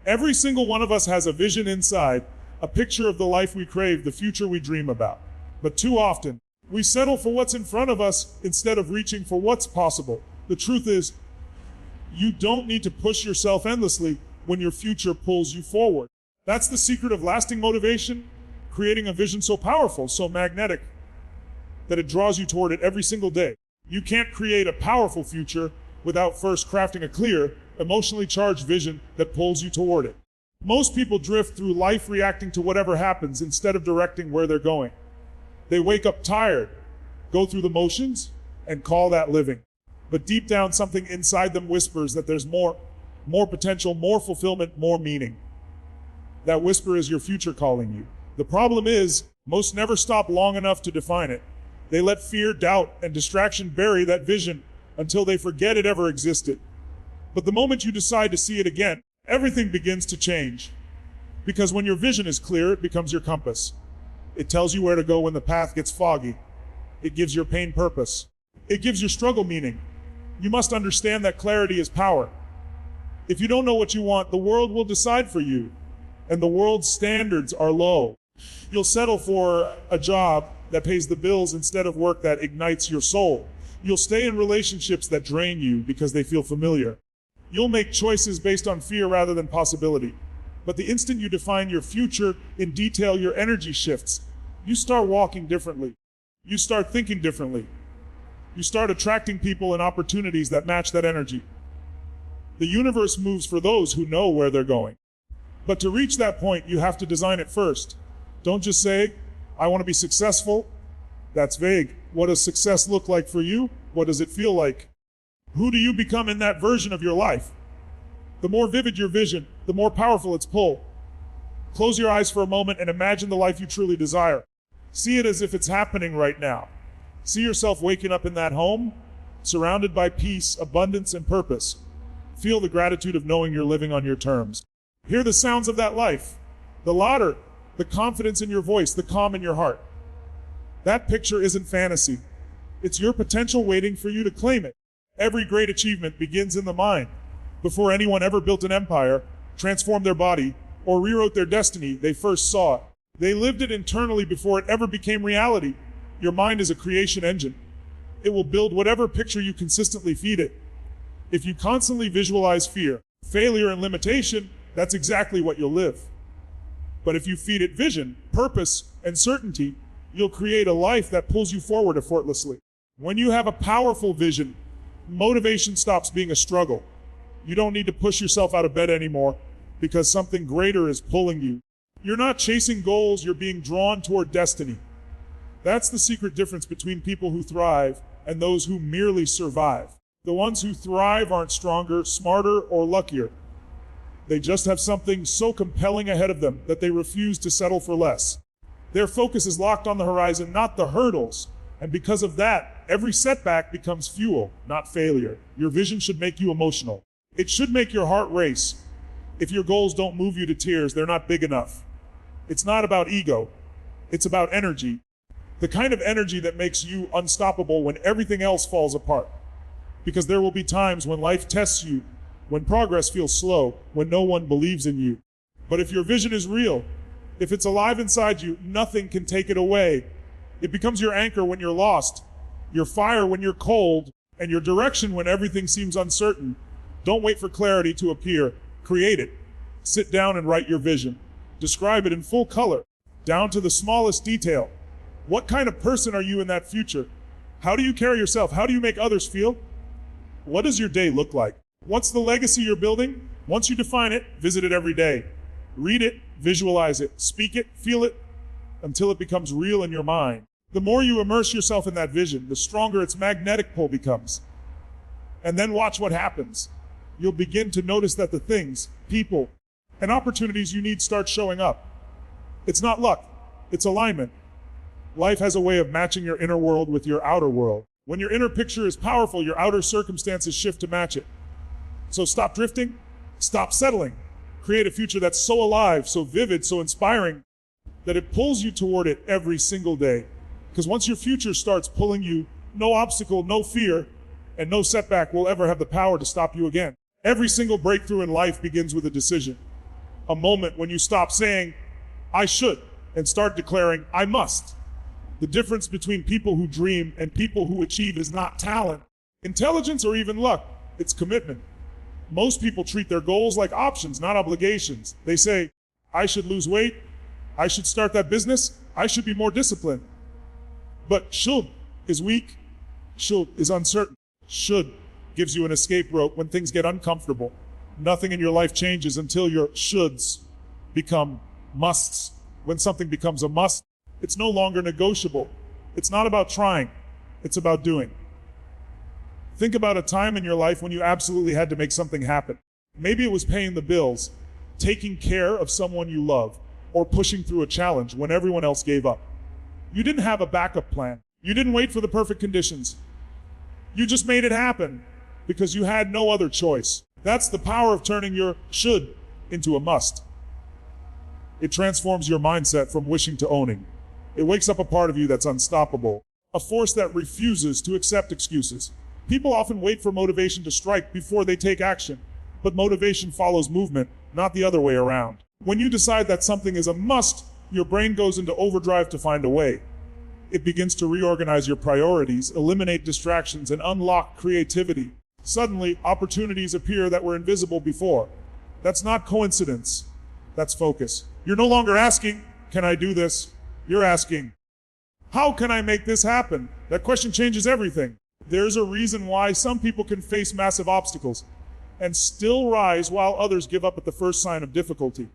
Every single one of us has a vision inside, a picture of the life we crave, the future we dream about. But too often, we settle for what's in front of us instead of reaching for what's possible. The truth is, you don't need to push yourself endlessly when your future pulls you forward. That's the secret of lasting motivation, creating a vision so powerful, so magnetic, that it draws you toward it every single day. You can't create a powerful future without first crafting a clear, emotionally charged vision that pulls you toward it. Most people drift through life reacting to whatever happens instead of directing where they're going. They wake up tired, go through the motions, and call that living. But deep down, something inside them whispers that there's more potential, more fulfillment, more meaning. That whisper is your future calling you. The problem is, most never stop long enough to define it. They let fear, doubt, and distraction bury that vision until they forget it ever existed. But the moment you decide to see it again, everything begins to change. Because when your vision is clear, it becomes your compass. It tells you where to go when the path gets foggy. It gives your pain purpose. It gives your struggle meaning. You must understand that clarity is power. If you don't know what you want, the world will decide for you. And the world's standards are low. You'll settle for a job that pays the bills instead of work that ignites your soul. You'll stay in relationships that drain you because they feel familiar. You'll make choices based on fear rather than possibility. But the instant you define your future in detail, your energy shifts. You start walking differently. You start thinking differently. You start attracting people and opportunities that match that energy. The universe moves for those who know where they're going. But to reach that point, you have to design it first. Don't just say, I want to be successful. That's vague. What does success look like for you? What does it feel like? Who do you become in that version of your life? The more vivid your vision, the more powerful its pull. Close your eyes for a moment and imagine the life you truly desire. See it as if it's happening right now. See yourself waking up in that home, surrounded by peace, abundance, and purpose. Feel the gratitude of knowing you're living on your terms. Hear the sounds of that life. The laughter, the confidence in your voice, the calm in your heart. That picture isn't fantasy. It's your potential waiting for you to claim it. Every great achievement begins in the mind. Before anyone ever built an empire, transformed their body, or rewrote their destiny, they first saw it. They lived it internally before it ever became reality. Your mind is a creation engine. It will build whatever picture you consistently feed it. If you constantly visualize fear, failure, and limitation, that's exactly what you'll live. But if you feed it vision, purpose, and certainty, you'll create a life that pulls you forward effortlessly. When you have a powerful vision, motivation stops being a struggle. You don't need to push yourself out of bed anymore because something greater is pulling you. You're not chasing goals, you're being drawn toward destiny. That's the secret difference between people who thrive and those who merely survive. The ones who thrive aren't stronger, smarter, or luckier. They just have something so compelling ahead of them that they refuse to settle for less. Their focus is locked on the horizon, not the hurdles. And because of that, every setback becomes fuel, not failure. Your vision should make you emotional. It should make your heart race. If your goals don't move you to tears, they're not big enough. It's not about ego. It's about energy. The kind of energy that makes you unstoppable when everything else falls apart. Because there will be times when life tests you, when progress feels slow, when no one believes in you. But if your vision is real, if it's alive inside you, nothing can take it away. It becomes your anchor when you're lost, your fire when you're cold, and your direction when everything seems uncertain. Don't wait for clarity to appear. Create it. Sit down and write your vision. Describe it in full color, down to the smallest detail. What kind of person are you in that future? How do you carry yourself? How do you make others feel? What does your day look like? What's the legacy you're building? Once you define it, visit it every day. Read it, visualize it, speak it, feel it, until it becomes real in your mind. The more you immerse yourself in that vision, the stronger its magnetic pull becomes. And then watch what happens. You'll begin to notice that the things, people, and opportunities you need start showing up. It's not luck, it's alignment. Life has a way of matching your inner world with your outer world. When your inner picture is powerful, your outer circumstances shift to match it. So stop drifting, stop settling. Create a future that's so alive, so vivid, so inspiring, that it pulls you toward it every single day. Because once your future starts pulling you, no obstacle, no fear, and no setback will ever have the power to stop you again. Every single breakthrough in life begins with a decision. A moment when you stop saying, I should, and start declaring, I must. The difference between people who dream and people who achieve is not talent, intelligence, or even luck. It's commitment. Most people treat their goals like options, not obligations. They say, I should lose weight, I should start that business, I should be more disciplined. But should is weak, should is uncertain. Should gives you an escape rope when things get uncomfortable. Nothing in your life changes until your shoulds become musts. When something becomes a must, it's no longer negotiable. It's not about trying, it's about doing. Think about a time in your life when you absolutely had to make something happen. Maybe it was paying the bills, taking care of someone you love, or pushing through a challenge when everyone else gave up. You didn't have a backup plan. You didn't wait for the perfect conditions. You just made it happen because you had no other choice. That's the power of turning your should into a must. It transforms your mindset from wishing to owning. It wakes up a part of you that's unstoppable, a force that refuses to accept excuses. People often wait for motivation to strike before they take action, but motivation follows movement, not the other way around. When you decide that something is a must, your brain goes into overdrive to find a way. It begins to reorganize your priorities, eliminate distractions, and unlock creativity. Suddenly, opportunities appear that were invisible before. That's not coincidence. That's focus. You're no longer asking, can I do this? You're asking, how can I make this happen? That question changes everything. There's a reason why some people can face massive obstacles and still rise while others give up at the first sign of difficulty.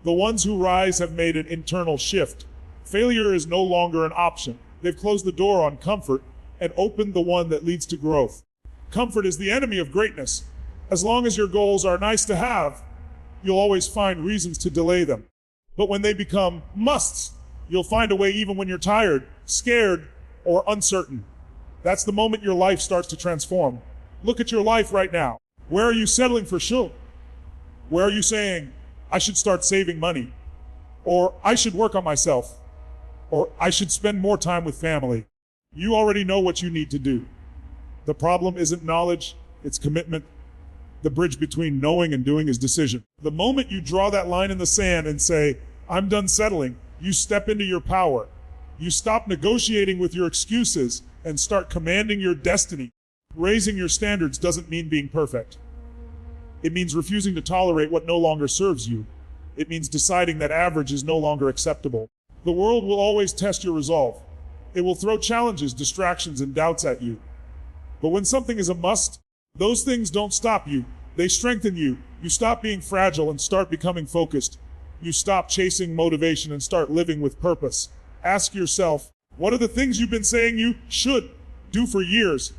The ones who rise have made an internal shift. Failure is no longer an option. They've closed the door on comfort and opened the one that leads to growth. Comfort is the enemy of greatness. As long as your goals are nice to have, you'll always find reasons to delay them. But when they become musts, you'll find a way even when you're tired, scared, or uncertain. That's the moment your life starts to transform. Look at your life right now. Where are you settling for should? Where are you saying, I should start saving money? Or I should work on myself? Or I should spend more time with family? You already know what you need to do. The problem isn't knowledge, it's commitment. The bridge between knowing and doing is decision. The moment you draw that line in the sand and say, I'm done settling, you step into your power. You stop negotiating with your excuses and start commanding your destiny. Raising your standards doesn't mean being perfect. It means refusing to tolerate what no longer serves you. It means deciding that average is no longer acceptable. The world will always test your resolve. It will throw challenges, distractions, and doubts at you. But when something is a must, those things don't stop you. They strengthen you. You stop being fragile and start becoming focused. You stop chasing motivation and start living with purpose. Ask yourself, what are the things you've been saying you should do for years?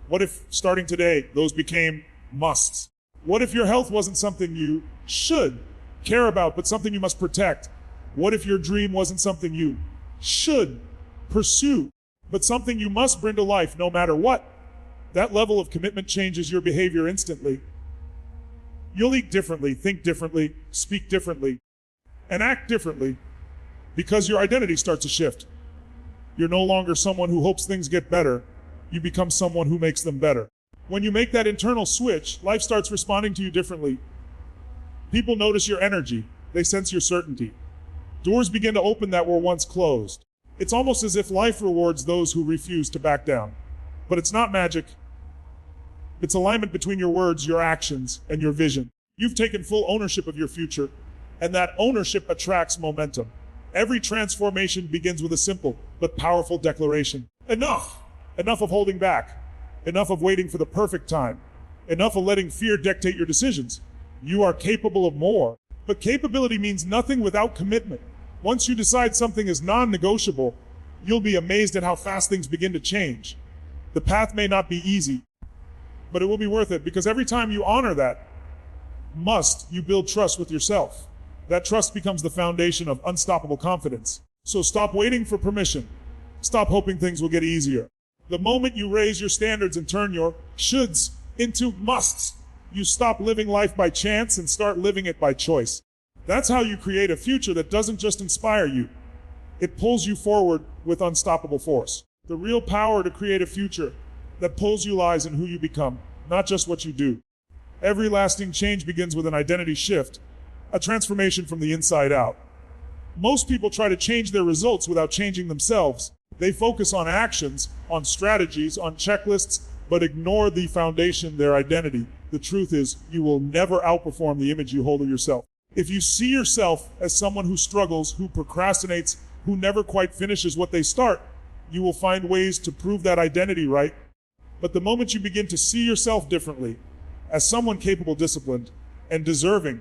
What if, starting today, those became musts? What if your health wasn't something you should care about, but something you must protect? What if your dream wasn't something you should pursue, but something you must bring to life no matter what? That level of commitment changes your behavior instantly. You'll eat differently, think differently, speak differently, and act differently because your identity starts to shift. You're no longer someone who hopes things get better. You become someone who makes them better. When you make that internal switch, life starts responding to you differently. People notice your energy. They sense your certainty. Doors begin to open that were once closed. It's almost as if life rewards those who refuse to back down. But it's not magic. It's alignment between your words, your actions, and your vision. You've taken full ownership of your future, and that ownership attracts momentum. Every transformation begins with a simple but powerful declaration. Enough! Enough of holding back. Enough of waiting for the perfect time. Enough of letting fear dictate your decisions. You are capable of more. But capability means nothing without commitment. Once you decide something is non-negotiable, you'll be amazed at how fast things begin to change. The path may not be easy, but it will be worth it, because every time you honor that must, you build trust with yourself. That trust becomes the foundation of unstoppable confidence. So stop waiting for permission. Stop hoping things will get easier. The moment you raise your standards and turn your shoulds into musts, you stop living life by chance and start living it by choice. That's how you create a future that doesn't just inspire you. It pulls you forward with unstoppable force. The real power to create a future that pulls you lies in who you become, not just what you do. Every lasting change begins with an identity shift, a transformation from the inside out. Most people try to change their results without changing themselves. They focus on actions, on strategies, on checklists, but ignore the foundation, their identity. The truth is, you will never outperform the image you hold of yourself. If you see yourself as someone who struggles, who procrastinates, who never quite finishes what they start, you will find ways to prove that identity right. But the moment you begin to see yourself differently, as someone capable, disciplined, and deserving,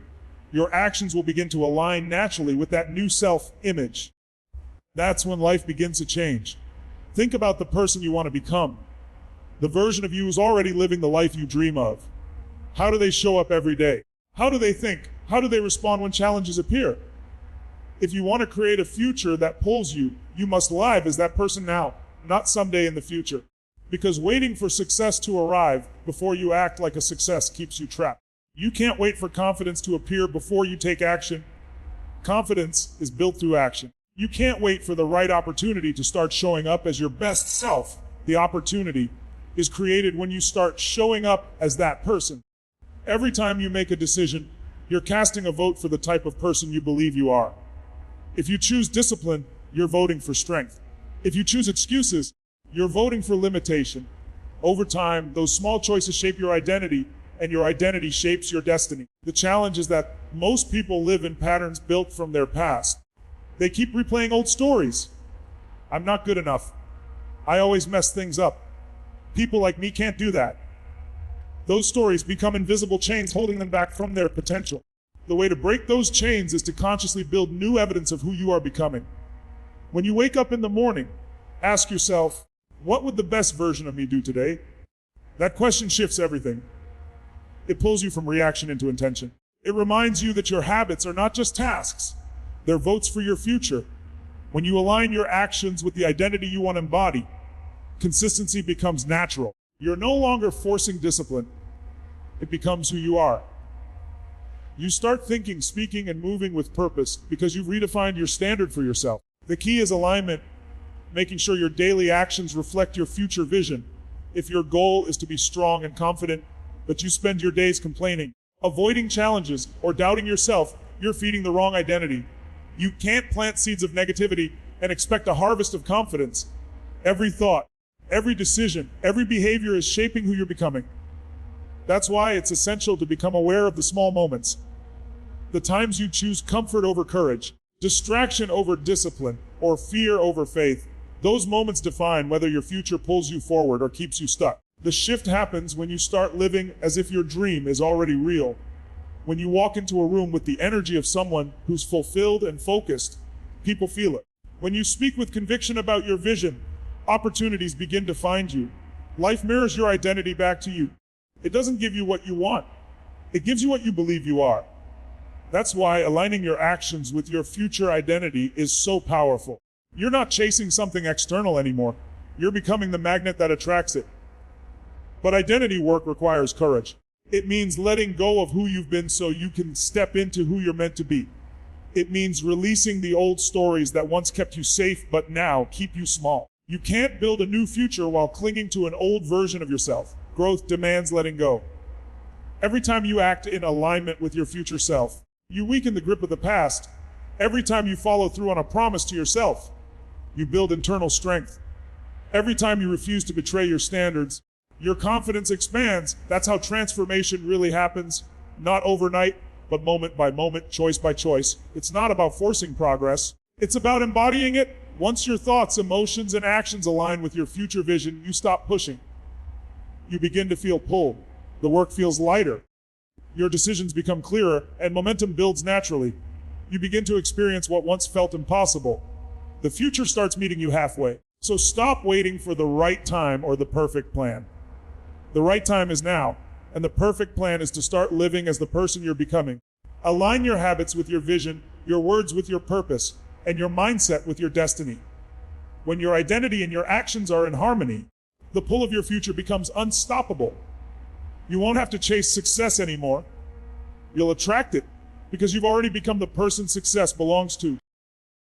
your actions will begin to align naturally with that new self-image. That's when life begins to change. Think about the person you want to become. The version of you who's already living the life you dream of. How do they show up every day? How do they think? How do they respond when challenges appear? If you want to create a future that pulls you, you must live as that person now, not someday in the future. Because waiting for success to arrive before you act like a success keeps you trapped. You can't wait for confidence to appear before you take action. Confidence is built through action. You can't wait for the right opportunity to start showing up as your best self. The opportunity is created when you start showing up as that person. Every time you make a decision, you're casting a vote for the type of person you believe you are. If you choose discipline, you're voting for strength. If you choose excuses, you're voting for limitation. Over time, those small choices shape your identity, and your identity shapes your destiny. The challenge is that most people live in patterns built from their past. They keep replaying old stories. I'm not good enough. I always mess things up. People like me can't do that. Those stories become invisible chains holding them back from their potential. The way to break those chains is to consciously build new evidence of who you are becoming. When you wake up in the morning, ask yourself, what would the best version of me do today? That question shifts everything. It pulls you from reaction into intention. It reminds you that your habits are not just tasks. They're votes for your future. When you align your actions with the identity you want to embody, consistency becomes natural. You're no longer forcing discipline. It becomes who you are. You start thinking, speaking, and moving with purpose because you've redefined your standard for yourself. The key is alignment, making sure your daily actions reflect your future vision. If your goal is to be strong and confident, but you spend your days complaining, avoiding challenges, or doubting yourself, you're feeding the wrong identity. You can't plant seeds of negativity and expect a harvest of confidence. Every thought, every decision, every behavior is shaping who you're becoming. That's why it's essential to become aware of the small moments. The times you choose comfort over courage, distraction over discipline, or fear over faith. Those moments define whether your future pulls you forward or keeps you stuck. The shift happens when you start living as if your dream is already real. When you walk into a room with the energy of someone who's fulfilled and focused, people feel it. When you speak with conviction about your vision, opportunities begin to find you. Life mirrors your identity back to you. It doesn't give you what you want. It gives you what you believe you are. That's why aligning your actions with your future identity is so powerful. You're not chasing something external anymore. You're becoming the magnet that attracts it. But identity work requires courage. It means letting go of who you've been so you can step into who you're meant to be. It means releasing the old stories that once kept you safe but now keep you small. You can't build a new future while clinging to an old version of yourself. Growth demands letting go. Every time you act in alignment with your future self, you weaken the grip of the past. Every time you follow through on a promise to yourself, you build internal strength. Every time you refuse to betray your standards, your confidence expands. That's how transformation really happens. Not overnight, but moment by moment, choice by choice. It's not about forcing progress. It's about embodying it. Once your thoughts, emotions, and actions align with your future vision, you stop pushing. You begin to feel pulled. The work feels lighter. Your decisions become clearer, and momentum builds naturally. You begin to experience what once felt impossible. The future starts meeting you halfway. So stop waiting for the right time or the perfect plan. The right time is now, and the perfect plan is to start living as the person you're becoming. Align your habits with your vision, your words with your purpose, and your mindset with your destiny. When your identity and your actions are in harmony, the pull of your future becomes unstoppable. You won't have to chase success anymore. You'll attract it because you've already become the person success belongs to.